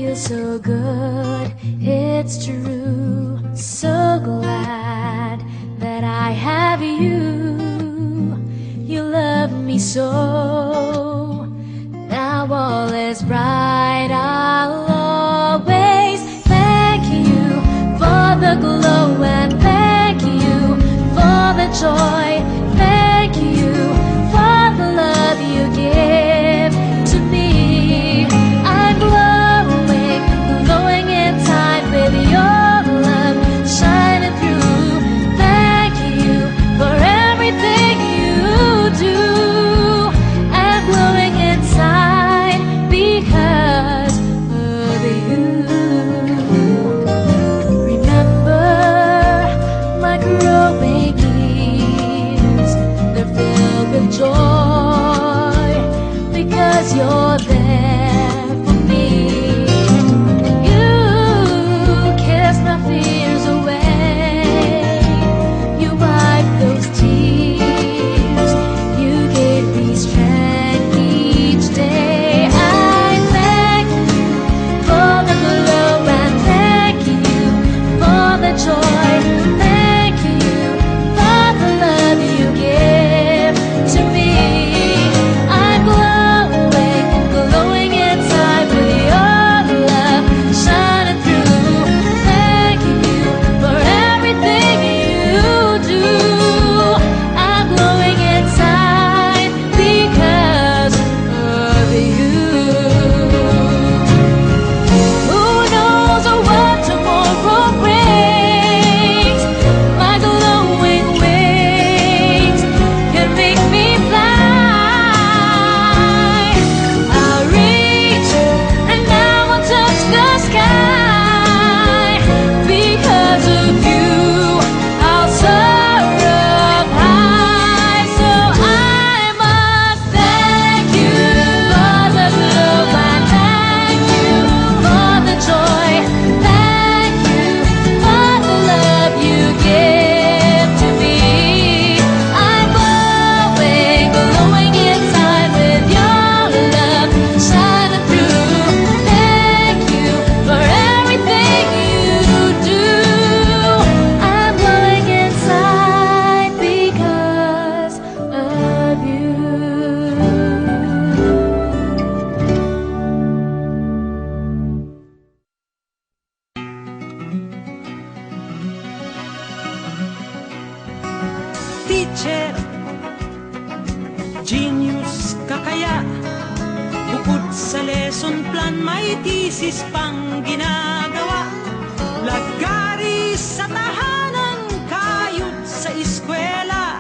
feels so good, it's true. So glad that I have you. You love me so. Now all is bright, I'll always thank you for the glow and thank you for the joy. Thank you for the love you give to me. I'm glowing, glowing inside with your love shining through. Thank you for everything you do. I'm glowing inside because of you. Remember my growing years, they're filled with joy because you're there for me. You kiss my fears away, you wipe those tears, you gave me strength each day. I thank you for the glow and thank you for the joy. Thank you for the love you give to me. I'm glowing, glowing inside with your love shining through. Thank you for everything you do. I'm glowing inside because of you. Who knows what tomorrow brings? My glowing wings can make me fly. I'll reach and I will touch the sky. Because of you, I'll soar up high. So I must thank you for the love and thank you for the joy. Thank you for the love you give to me. I'm glowing, glowing inside with your love shining through. Thank you for everything you do. I'm glowing inside because of you. Teacher, genius ka kaya? Bukod sa lesson plan, may thesis pang ginagawa. Lagari sa tahanan, kayod sa eskwela.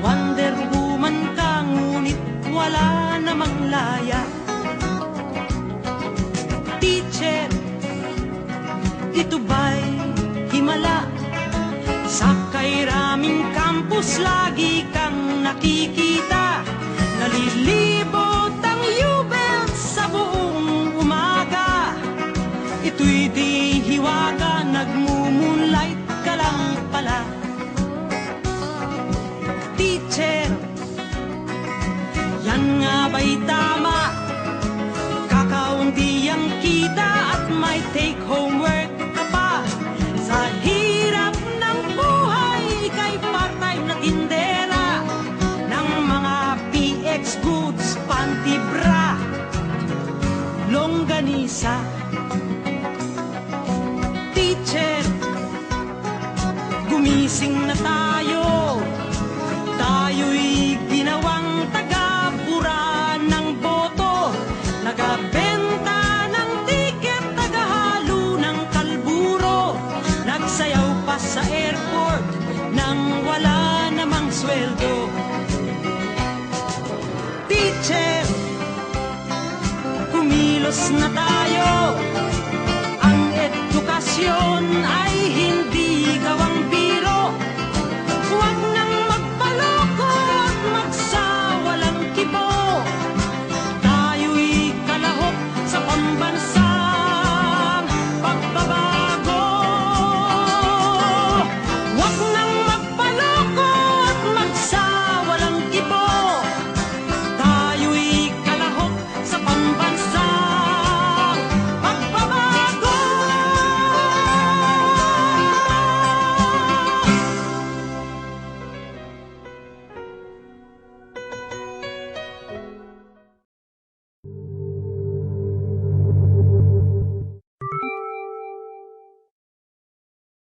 Wonder Woman ka, ngunit wala namang laya. Teacher, ito ba'y himala? Sa kairaming campus lagi kang nakikita. Nalilibot ang yubel sa buong umaga. Ito'y di hiwaga, nagmumoonlight ka lang pala. Teacher, yan nga ba'y tama? Kakaunti ang kita at may take homework ka pa. Sa hirap ng buhay, kay part-time na tindera ng mga PX goods, panty bra, longganisa. Teacher, gumising na tayo. Tayo'y ginawang taga-bura ng boto. Nagabenta ng tiket, tagahalo ng kalburo. Nagsayaw pa sa airport nang wala namang sweldo. Teacher, kumilos na tayo. Ang edukasyon ay